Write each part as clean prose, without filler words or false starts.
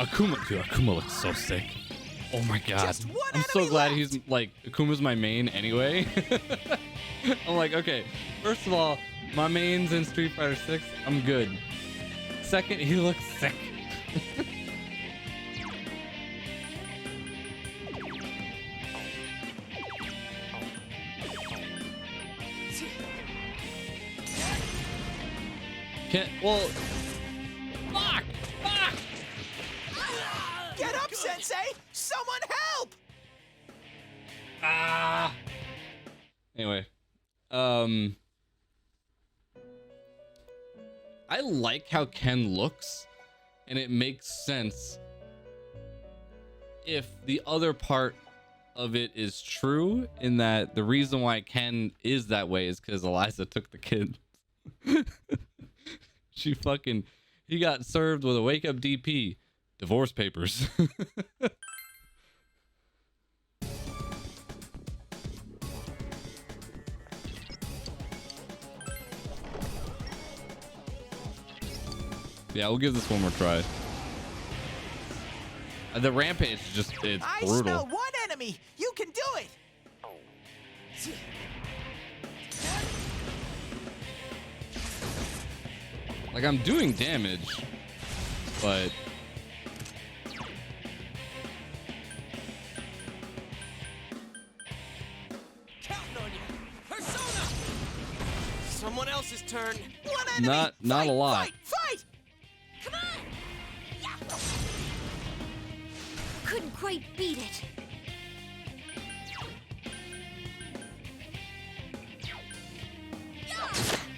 Akuma, dude, Akuma looks so sick. Oh my god. Just one I'm so enemy glad left. he's like, Akuma's my main anyway. I'm like, okay, first of all, my main's in Street Fighter 6. I'm good. Second, he looks sick. Well, fuck! Get up, Sensei! Someone help! Anyway, I like how Ken looks, and it makes sense if the other part of it is true, in that the reason why Ken is that way is because Eliza took the kid. He got served with a wake up DP, divorce papers. Yeah, we'll give this one more try. The rampage is just, it's I brutal. smell one enemy! You can do it! Like, I'm doing damage, but Counting on you! Persona! Someone else's turn! One enemy! not Fight, a lot. Fight! Fight! Come on! Yeah. Couldn't quite beat it.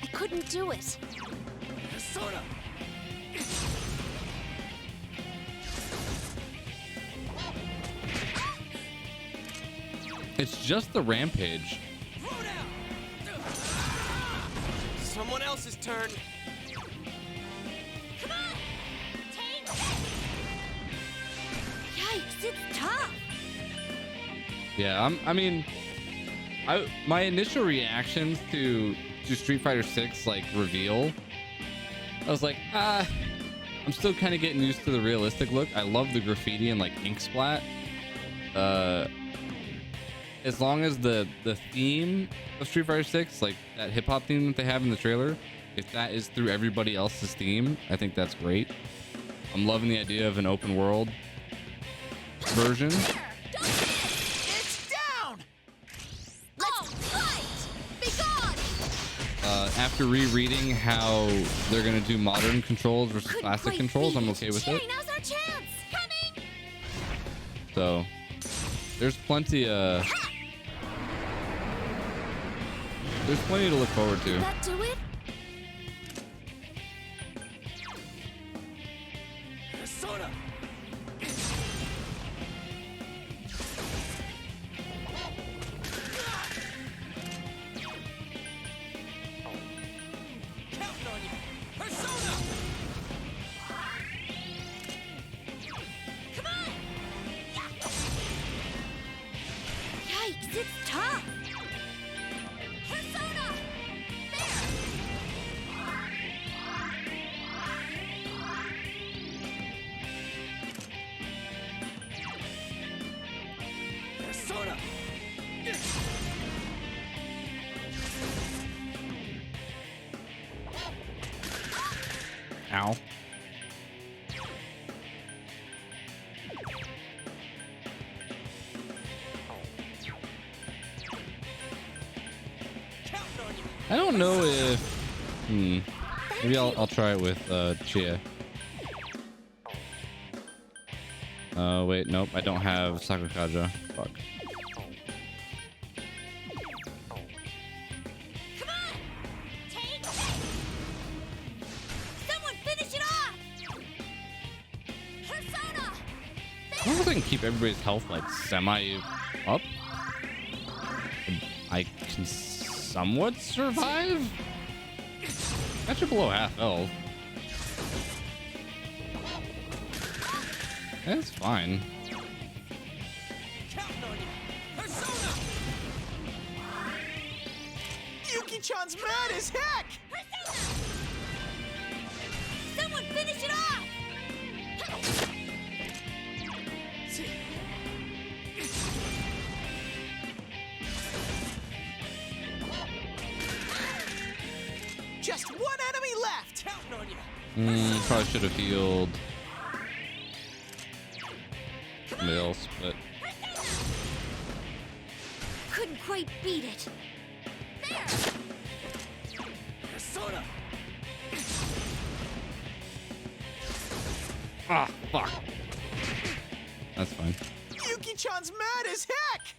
I couldn't do it. Persona! it's just the rampage. Throw down! Someone else's turn! Come on! Take it! Yikes, it's tough. Yeah, my initial reactions to Street Fighter 6 like reveal, I was like, I'm still kind of getting used to the realistic look. I love the graffiti and like ink splat. As long as the theme of Street Fighter 6, like that hip hop theme that they have in the trailer, if that is through everybody else's theme, I think that's great. I'm loving the idea of an open world version. It's down! Let's fight! Be gone! After rereading how they're gonna do modern controls versus Couldn't classic quite controls, beat I'm okay with it. Cherry, now's our chance! Coming! So there's plenty to look forward to. Did that do it? Persona! Counting on you! Persona! Come on! Yikes, it's tough! Persona! There! Persona! Ow. Counting on you! I don't know if maybe I'll try it with Chia. Wait, nope, I don't have Sakukaja. Fuck. Come on! Take it! Someone finish it off! Persona! I wonder if I can keep everybody's health like semi up. I can somewhat survive. That's below half health. That's fine. Counting on you! Persona! Yuki-chan's mad as heck! Persona! Someone finish it off! One enemy left. Counting on you. Probably should have healed somebody else, but Couldn't quite beat it. There! Persona. ah, fuck. That's fine. Yuki-chan's mad as heck.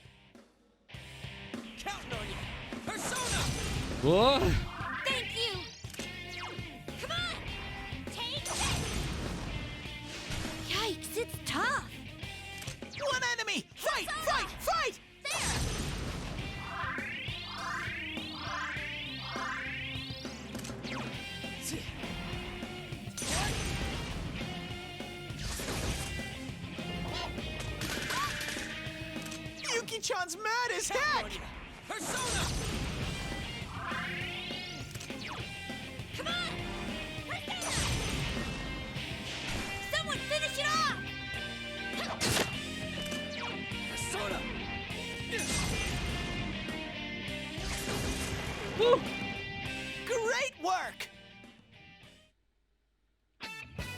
Counting on you. Persona. Whoa! Thank you! Come on! Take this! Yikes, it's tough! One enemy. Fight! Fight! Fight! There! Yuki-chan's mad as heck. Persona. Come on! Persona! Someone finish it off! Persona. Woo! Great work.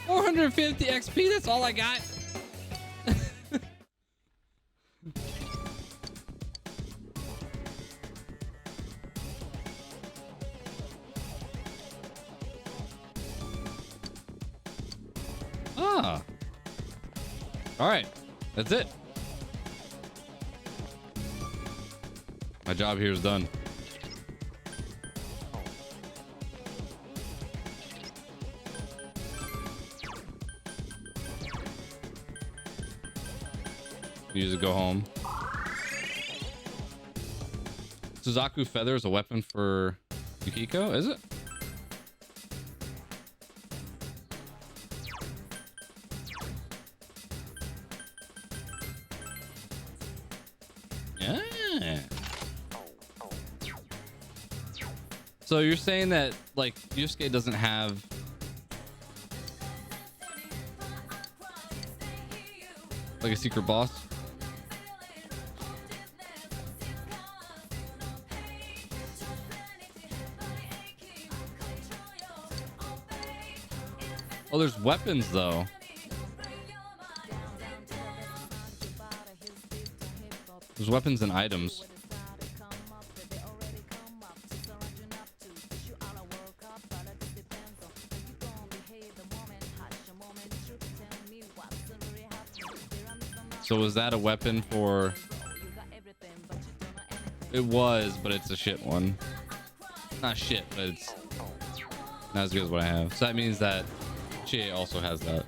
450 XP, that's all I got. Ah. All right, that's it. My job here is done. Use it, go home. Suzaku Feather is a weapon for Yukiko, is it? Yeah. So you're saying that like Yusuke doesn't have like a secret boss? Oh, there's weapons though. There's weapons and items. So was that a weapon for... It was, but it's a shit one. Not shit, but it's not as good as what I have. So that means that Chie also has that.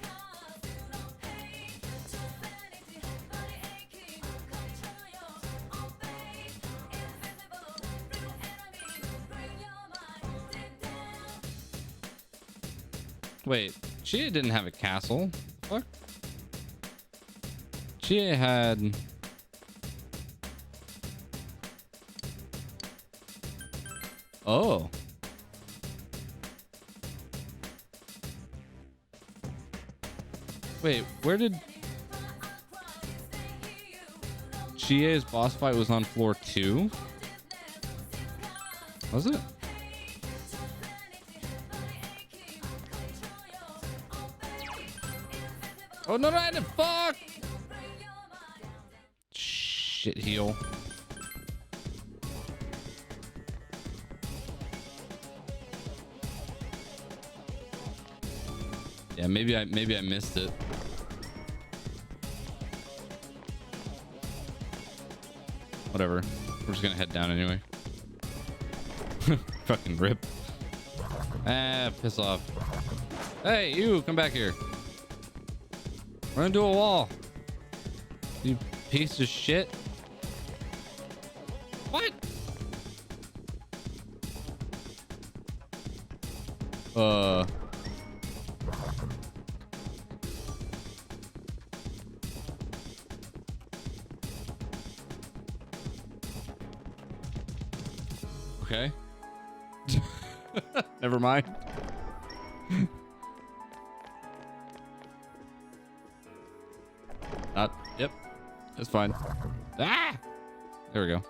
Wait, Chie didn't have a castle. Fuck. Chie had... Oh. Wait, where did... Chie's boss fight was on floor 2? Was it? Oh, no, no, I had to fuck! Shit heel. Yeah, maybe I missed it. Whatever. We're just gonna head down anyway. Fucking rip. Ah, piss off. Hey, you, come back here. Run into a wall. You piece of shit. What? Okay. Never mind. Not. Yep. That's fine. Ah! There we go.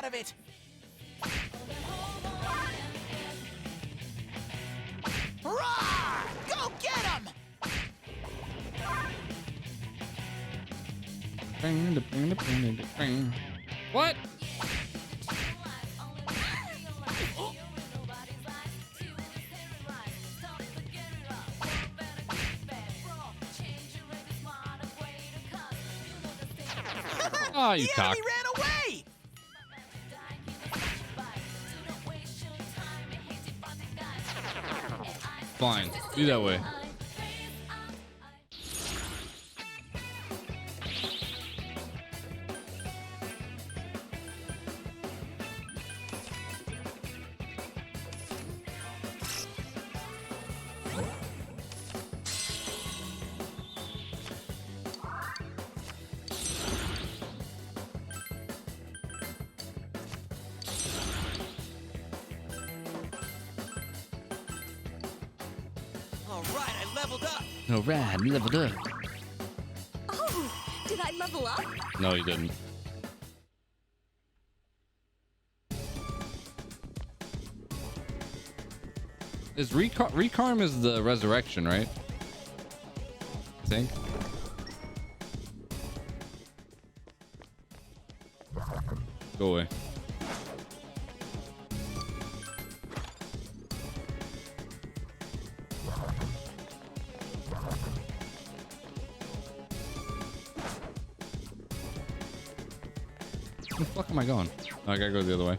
of it. Roar! Go get him! What? Oh, you The cock. enemy ran away! Fine. Be that way. All right, I leveled up. No, rad. You leveled up. Oh, did I level up? No, you didn't. Is Recarm is the resurrection, right? I think. Go away. Where the fuck am I going? Oh, I gotta go the other way.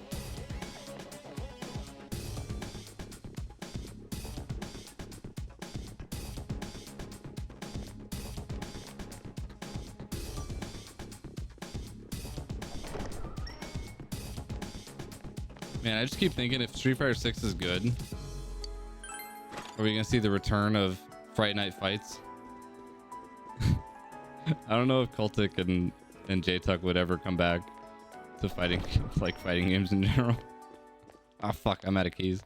Man, I just keep thinking if Street Fighter 6 is good, are we gonna see the return of Friday Night Fights? I don't know if Cultic and J-Tuck would ever come back to fighting, like fighting games in general. Ah, fuck, I'm out of keys.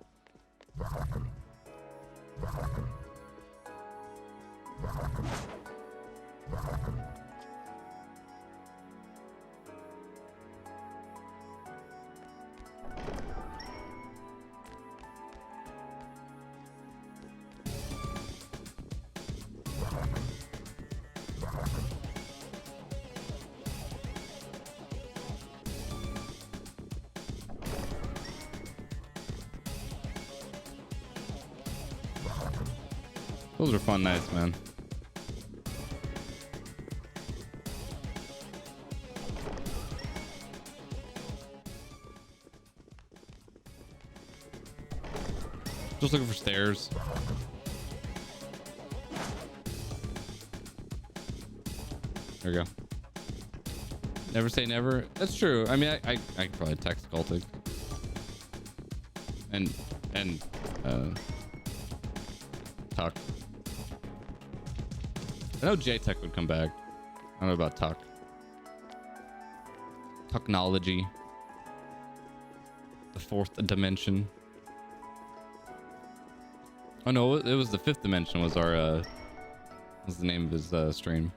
Those are fun nights, man. Just looking for stairs. There we go. Never say never. That's true. I mean, I could probably text Cultic. And Tuck. I know J-Tech would come back. I don't know about Tuck. Technology. The fourth dimension. Oh no, it was the fifth dimension was our was the name of his stream.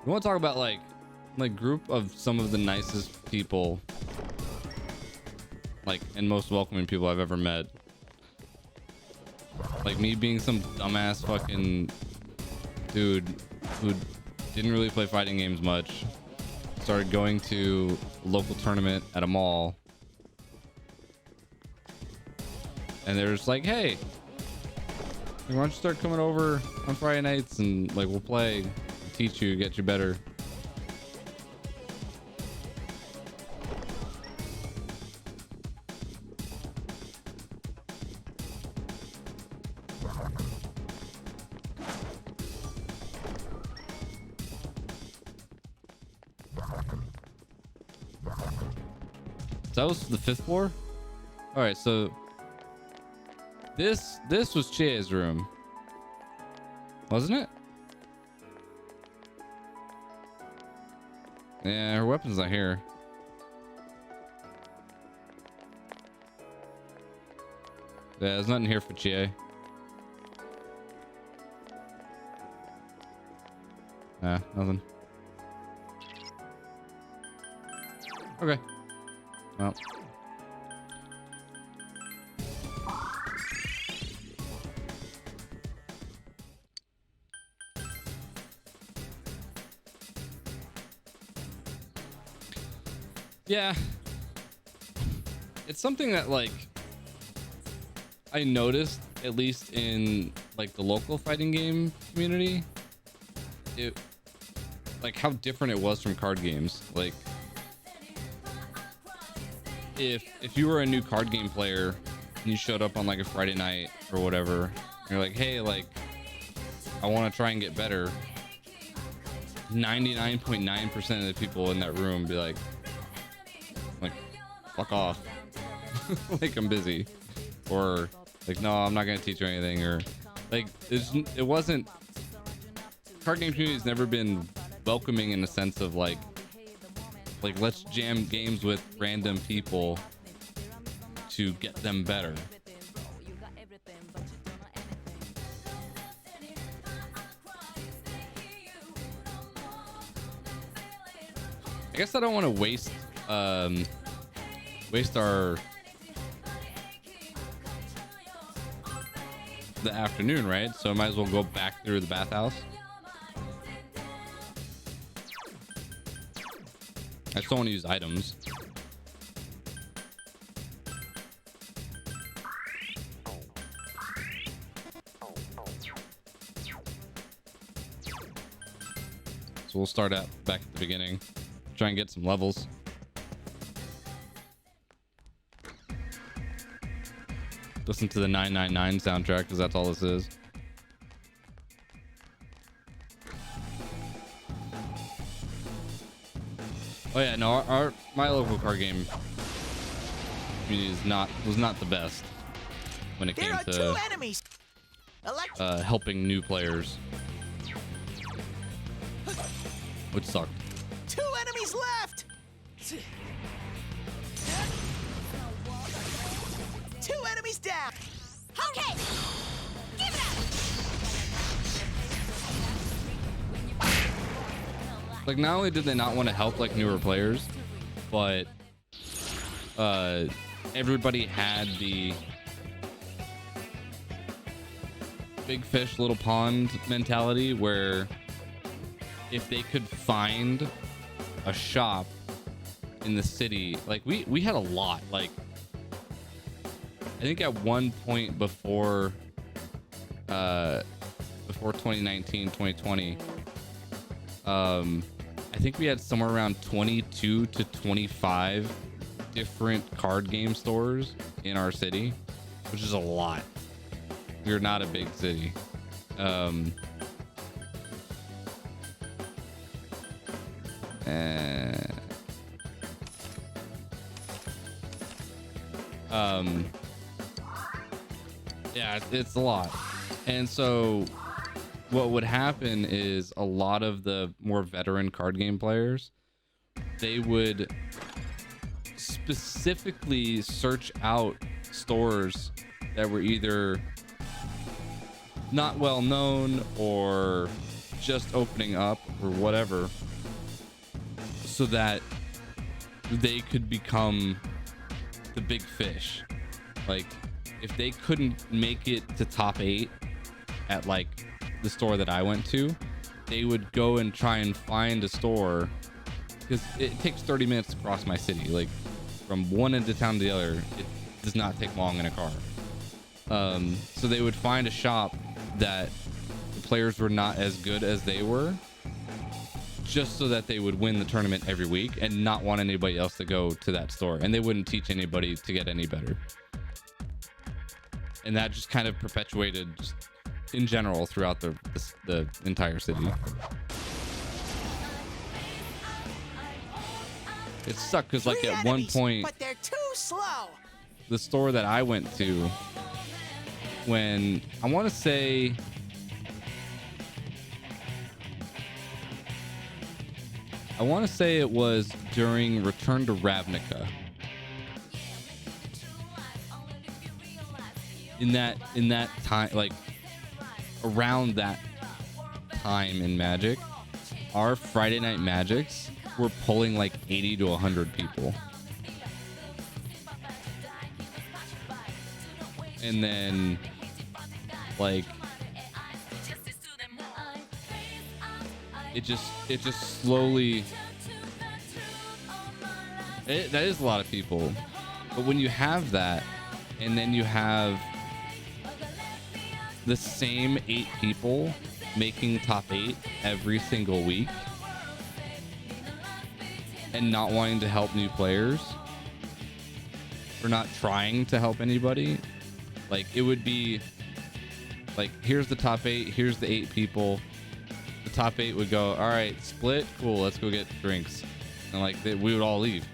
We want to talk about like group of some of the nicest people, like, and most welcoming people I've ever met. Like me being some dumbass fucking dude who didn't really play fighting games much, started going to a local tournament at a mall, and they're just like, hey, why don't you start coming over on Friday nights and like we'll play, teach you, get you better. That was the fifth floor. All right, so this was Chia's room, wasn't it? Yeah, her weapon's not here. Yeah, there's nothing here for Chie. Nothing. Okay. Well. Yeah. It's something that, like, I noticed, at least in, like, the local fighting game community. It, like, how different it was from card games. Like, if you were a new card game player and you showed up on, like, a Friday night or whatever, and you're like, hey, like, I want to try and get better, 99.9% of the people in that room be like, fuck off. Like, I'm busy. Or like, no, I'm not gonna teach you anything. Or like, it wasn't, card game community has never been welcoming in the sense of like let's jam games with random people to get them better. I guess I don't want to waste our the afternoon, right? So I might as well go back through the bathhouse. I just don't want to use items. So we'll start out back at the beginning, try and get some levels. Listen to the 999 soundtrack because that's all this is. Oh yeah, no, my local card game community was not the best when it came to helping new players, which sucked. 2 enemies left. 2 enemies down. Okay! Give it up! Like, not only did they not want to help like newer players, but everybody had the big fish little pond mentality where if they could find a shop in the city, like we had a lot. Like, I think at one point before 2019, 2020, I think we had somewhere around 22 to 25 different card game stores in our city, which is a lot. We're not a big city. Yeah, it's a lot. And so what would happen is a lot of the more veteran card game players, they would specifically search out stores that were either not well known or just opening up or whatever, so that they could become the big fish. Like, if they couldn't make it to top 8 at like the store that I went to, they would go and try and find a store, because it takes 30 minutes to cross my city. Like, from one end of town to the other, it does not take long in a car. So they would find a shop that the players were not as good as they were, just so that they would win the tournament every week and not want anybody else to go to that store, and they wouldn't teach anybody to get any better. And that just kind of perpetuated just in general throughout the entire city. It sucked because, like, at one point, but they're too slow. the store that I went to, when I want to say it was during Return to Ravnica. in that time, like around that time in Magic, our Friday Night Magics were pulling like 80 to 100 people. And then like it just slowly that is a lot of people. But when you have that, and then you have the same 8 people making top 8 every single week and not wanting to help new players or not trying to help anybody, like it would be like, here's the top 8, here's the 8 people. The top 8 would go, all right, split, cool, let's go get drinks, and like we would all leave.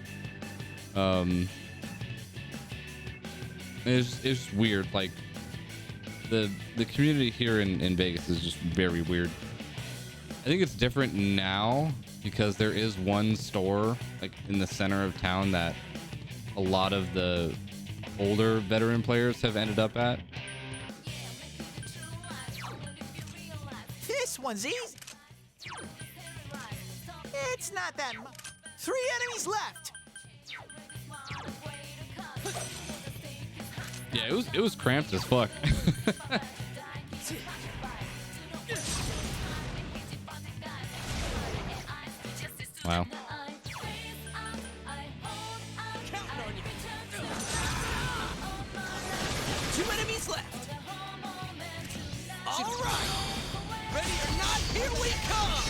It's weird. Like the community here in Vegas is just very weird. I think it's different now because there is one store like in the center of town that a lot of the older veteran players have ended up at. This one's easy. It's not that much. 3 enemies left. Yeah, it was cramped as fuck. Wow. Counting on you. 2 enemies left. All right. Ready or not, here we come.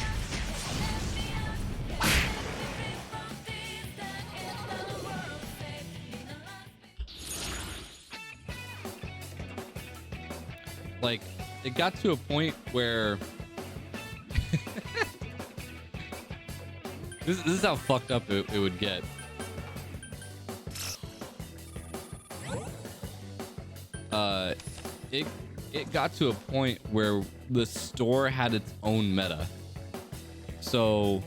Like, it got to a point where this is how fucked up it would get. It got to a point where the store had its own meta. So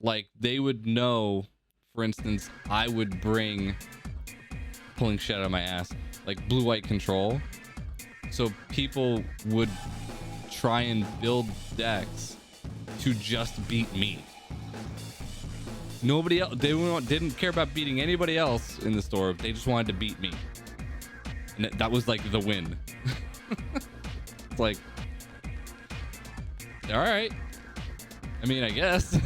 like they would know, for instance, I would bring, pulling shit out of my ass, like blue-white control. So people would try and build decks to just beat me. Nobody else, didn't care about beating anybody else in the store. They just wanted to beat me. And that was like the win. It's like, all right. I mean, I guess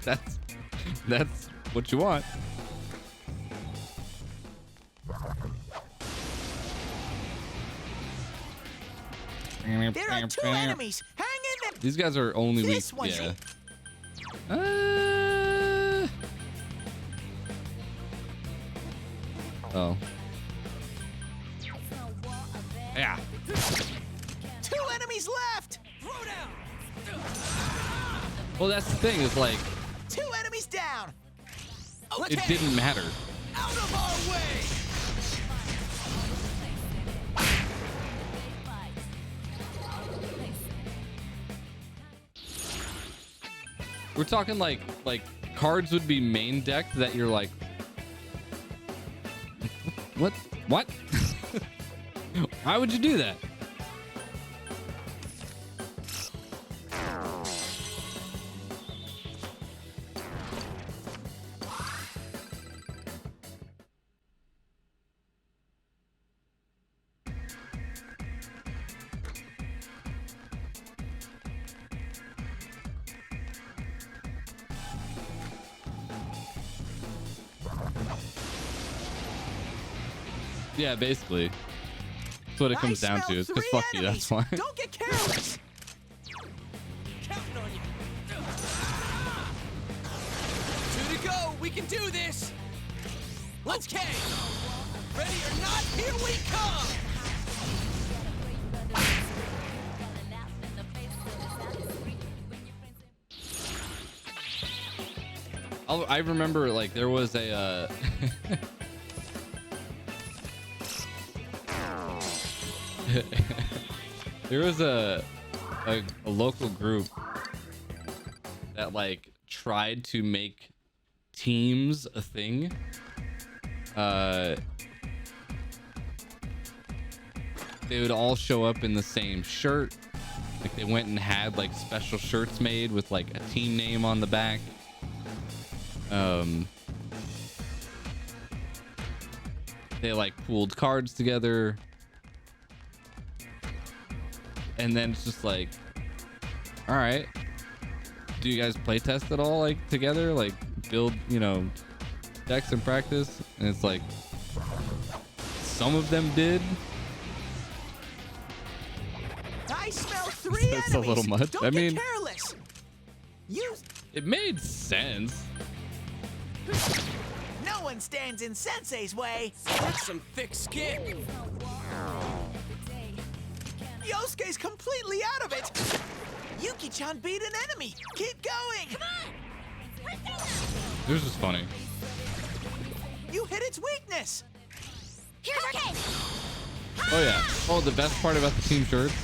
that's what you want. There are 2 enemies. Hang in there. These guys are only weak. This one's Yeah. Oh. Yeah. 2 enemies left. Throw down. Well, that's the thing. Is like 2 enemies down. Okay. it didn't matter. Out of our way. We're talking like cards would be main decked that you're like, what? Why would you do that? Yeah, basically. That's what it comes down to. It's because fuck you, that's why. Don't get careless. Counting on you. 2 to go. We can do this. Let's K. Ready or not, here we come. I remember like there was a there was a local group that like tried to make teams a thing, they would all show up in the same shirt. Like they went and had like special shirts made with like a team name on the back. They like pooled cards together. And then it's just like, all right, do you guys play test at all, like together, like build, you know, decks and practice? And it's like some of them did. I smell 3 That's enemies. a little much. Don't I get mean, careless. it made sense. No one stands in Sensei's way. That's some thick skin. Yosuke's completely out of it. Yuki-chan beat an enemy. Keep going. Come on. This is funny. You hit its weakness. Here's okay. Oh yeah. Oh, the best part about the team shirts,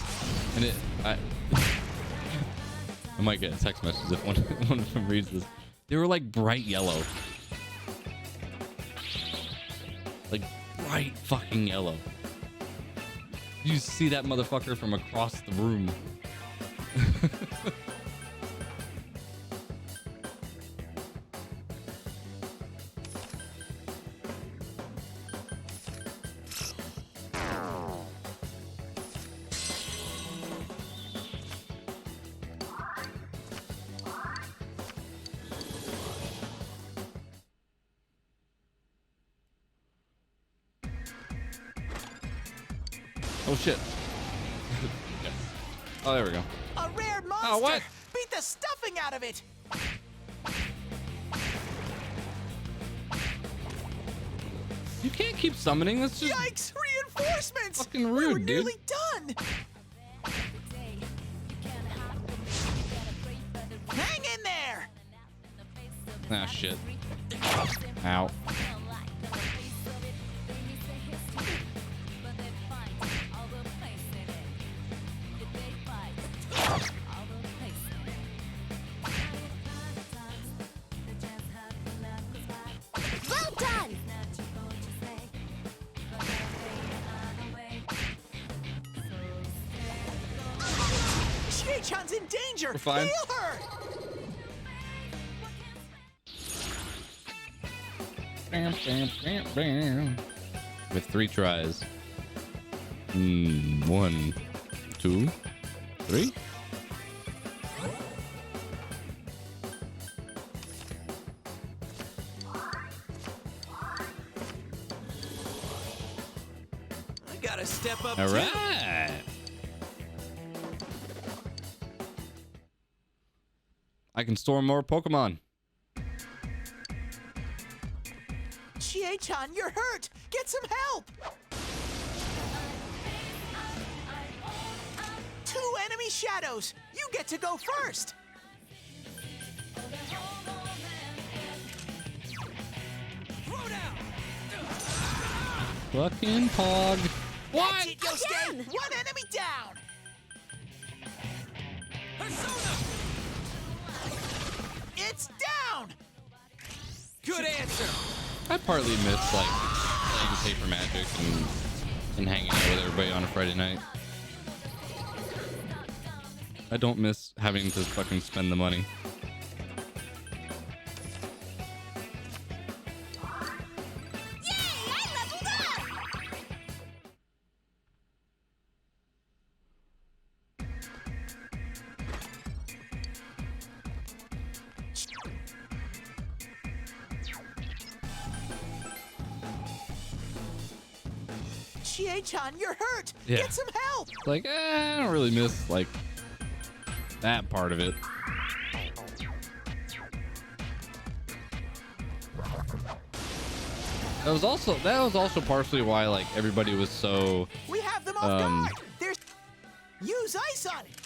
and I might get a text message if one of them reads this. They were like bright yellow, like bright fucking yellow. You see that motherfucker from across the room. Oh shit. Yeah. Oh, there we go. A rare monster. Oh, what? Beat the stuffing out of it. You can't keep summoning. That's just Yikes! Reinforcements. fucking We were rude, dude. nearly done. Hang in there. Ah shit. Ow. Well done. Chie-chan's in danger. We're fine. Heal her. Bam, bam, bam, bam. With 3 tries. 1, 2, 3. I gotta step up All too. right. I can store more Pokemon. Chie-chan, you're hurt. Get some help. 2 enemy shadows. You get to go first. Throw down. Fucking Pog. That's it, Yosuke. Again. 1 enemy down. Persona. It's down. Good answer. I partly miss like playing Paper Magic and hanging out with everybody on a Friday night. I don't miss having to fucking spend the money. Yay! I leveled up. Chie-chan, you're hurt. Yeah. Get some help. Like, I don't really miss like that part of it. That was also partially why like everybody was so We have them off guard. There's use ice on it.